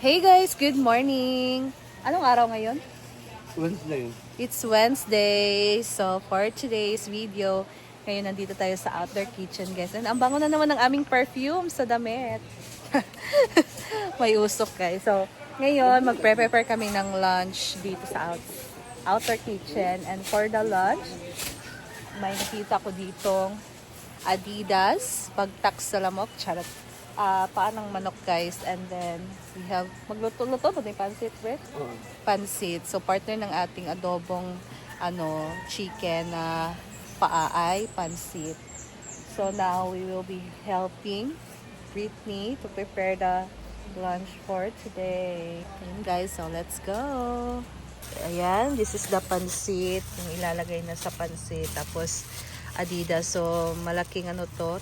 Hey guys, good morning! Anong araw ngayon? Wednesday. It's Wednesday. So for today's video, ngayon nandito tayo sa outdoor kitchen guys. And ang bango na naman ng aming perfume sa damit. May usok guys. So ngayon magpre-prepare kami ng lunch dito sa outdoor kitchen. And for the lunch, may nakita ko ditong Adidas, pagtak sa lamok, charot. Paanang manok guys, and then we have magluto-luto ito yung pansit, right? Pansit. So partner ng ating adobong chicken na paay, pansit. So now we will be helping Brittany to prepare the lunch for today. Ayan guys, so let's go. Ayan, this is the pansit, yung ilalagay na sa pansit. Tapos Adidas. So, malaking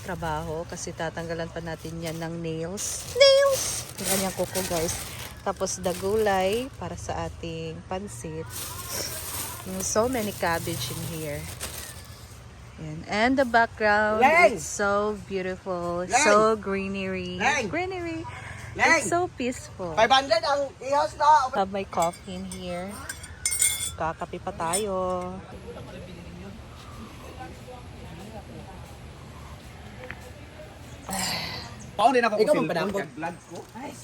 trabaho kasi tatanggalan pa natin yan ng nails. Nails! Yung kanyang kuko, guys. Tapos, the gulay para sa ating pansit. So many cabbage in here. And the background is so beautiful. So greenery. Greenery. It's so peaceful. 500 ang ihos na. Have my coffee in here. Kakape pa tayo. Paano din ako Ikaw magpadangkot. vlog ko? Nice.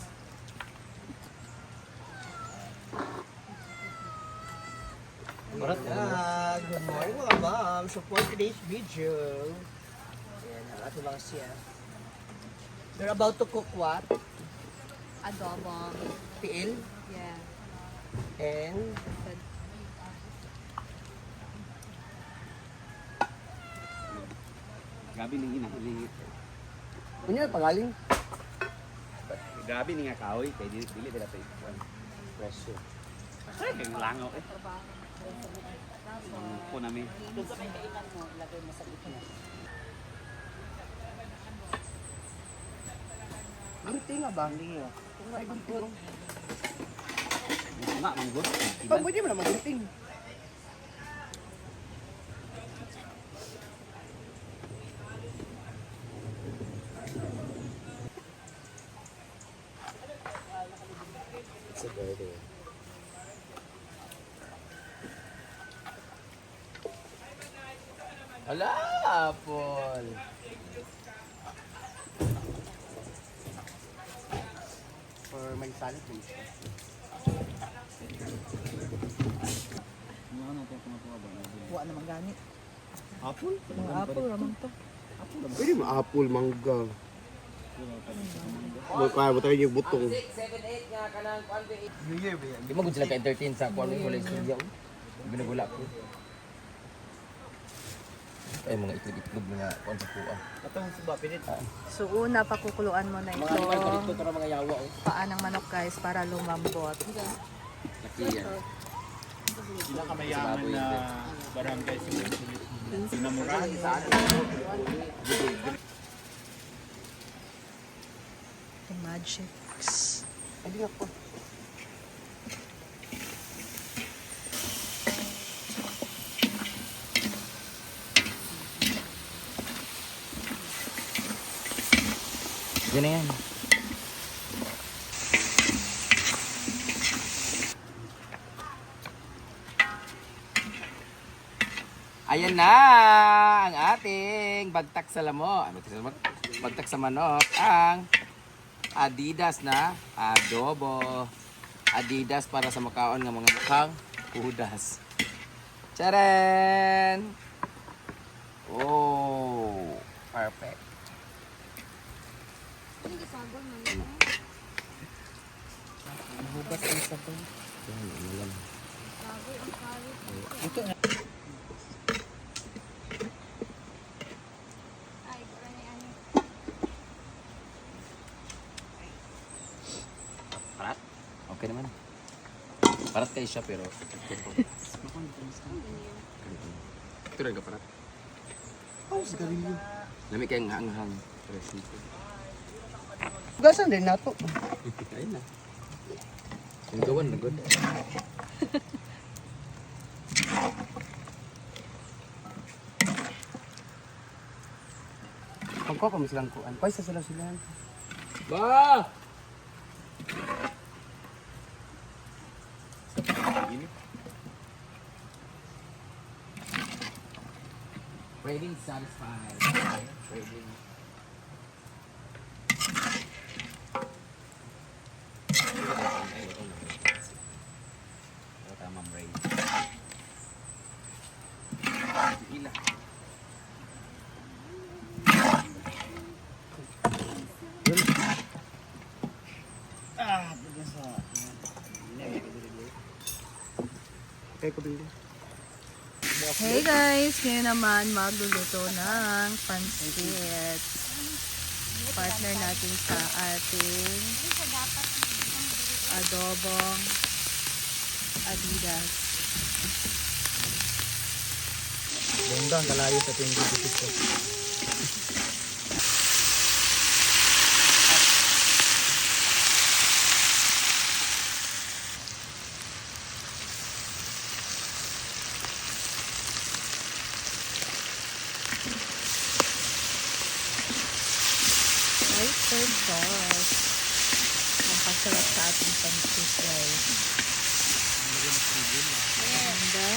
Good morning mga ma'am. Support today's video. Ayan, ang ating mga siya. They're about to cook what? Adobong. Tiil Yeah. and Gabi ning inahiling. ano yung pangaling? Gabi ning kahoy kay dili dila tay. Presyo. Ay, kay langaw eh. Po namin. Gunting nga ba? Hindi nga. Ay, gunting. Nga manggod. Pag pwede mo naman gunting. It's a birthday. Hala, Apol. Or may salad din siya. Kuha naman ganit. Apple? Mga apple naman to. Pwede mo apple, mangga. Kaya mo tayo yung butong. New Year ba yan? Di mo gud sila ka-entertain sa kung ano yung wala istorya. Binagula ko. Ay mga itlog-itlog mga kuan sa kuha. Katong suba, pinit. So una, pakukuluan mo na Mga animal itong kalito to mga yawa. paa ng manok guys para lumambot. Laki yan. Pinakamayaman na barangay sa Sinamurahan sa The magics. Ay, di nga po. Yan na yan. Ayan na ang ating bagtak sa lamo. Bagtak sa manok. Ang Adidas na adobo. Adidas para sa makaon ng mga mukhang hudas. Charan! Oh, perfect. Hugas ang sabon. Parat? Okay naman. Parat kayo siya pero ito rin ka parat. Oh, sigarilyo. Lami kayong hanghang. Presito. Gasan din nato. Ayun na. Yung gawan na good. Pagko kami silang kuan. Paisa sila. Ba! Craving satisfied. Craving. Tamang Ray. Ila. Kaya ko din. Hey guys, ngayon naman magluluto ng pansit. Partner natin sa ating adobong Adidas. Bongga, ang kalayo sa tingin dito. Oyster sauce. Ang pasarap sa ating pansit guys. And the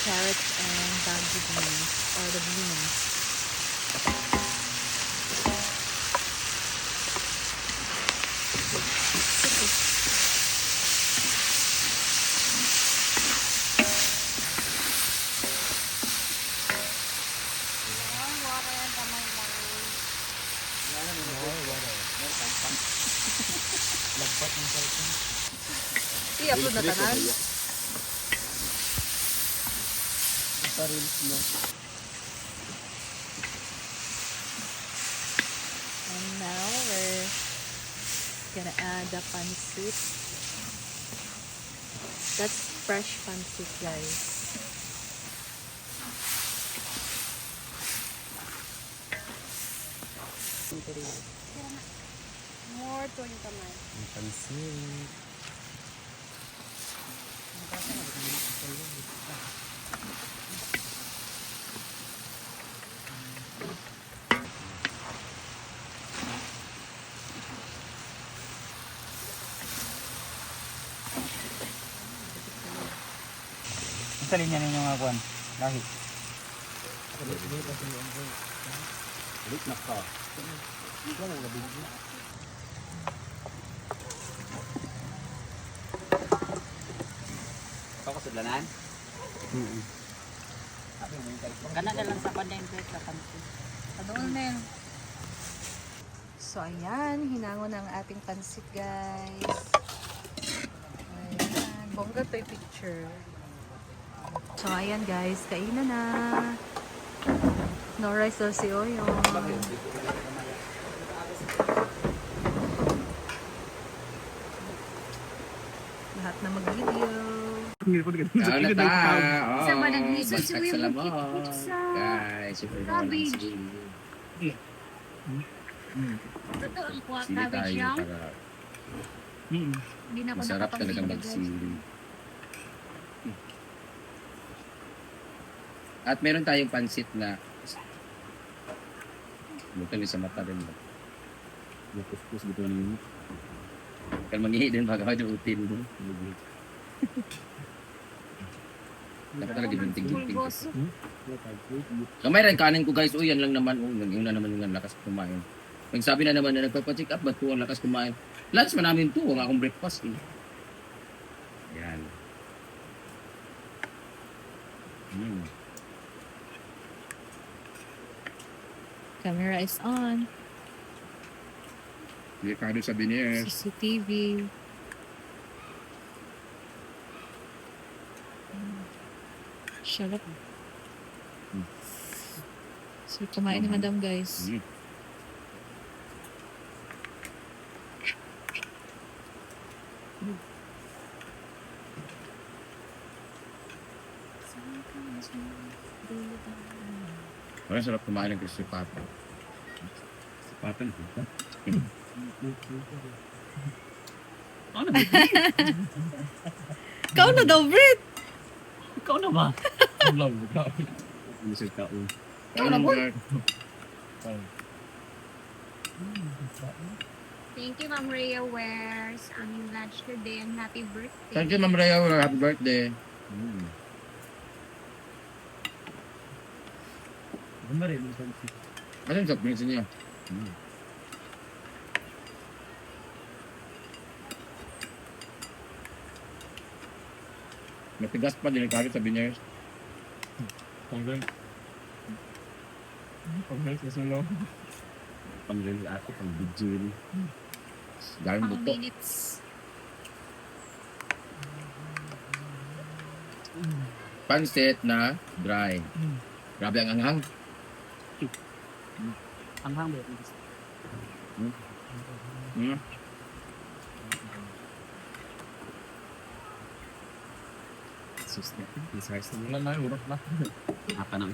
carrots and baggy beans or the beans. I-upload na tanan. And now we're gonna add the pancit. That's fresh pancit, guys. More to yung kamay. Sa linya ninyo nga kuan. Lahi. Ulit na ka. Ikaw kasudlanan? Kana na lang sa kanya sa kanto. Padoon na yun. So, ayan. Hinangon ang ating pansit, guys. Ayan. Bongga to yung picture. So, ayan, guys. Kainan na. No rice daw si Oyo. Lahat na mag-video. Kaon na ta. Sa managniso, Bagtak si sa Will lamok. Kikik sa Guys, super cabbage. sili. Totoo ang kuha Sili cabbage tayo yan. para Hindi na ako masarap talaga nakapag-video, guys. magsili. At meron tayong pansit na bukan sa mata din. Pus-pus gitu nih. Kan mangihi din baga ada utin mo. Dapat talaga ginting-ginting. Bulgoso. Kamay rin kanin ko guys, yan lang naman, yung na naman yung lakas kumain. Nagsabi na naman na nagpapacheck up, ba't po ang lakas kumain? Lunch man namin to, ang akong breakfast eh. Yan. Camera is on. Ricardo Sabines. CCTV. Sarap. So, kumain ni Madam, guys. Wala sarap kumain ng crispy pata. Patan ko. Ikaw na daw, Brit! Ikaw na ba? Love ka. Mr. Taon. Ano na po? Thank you, Ma'am Rhea Wares. Ang yung lunch today and happy birthday. Thank you, Ma'am Rhea. Happy birthday. Ano yung soft drinks niya? Matigas pa, delikado sa Biniers. Pang-rel ako, pang-bidjil. Dahil Pang buto. minutes. Pansit na dry. Grabe ang anghang. Anghang ba? Hmm? Sus na. Isayos na. Wala na, urok na. Apa na.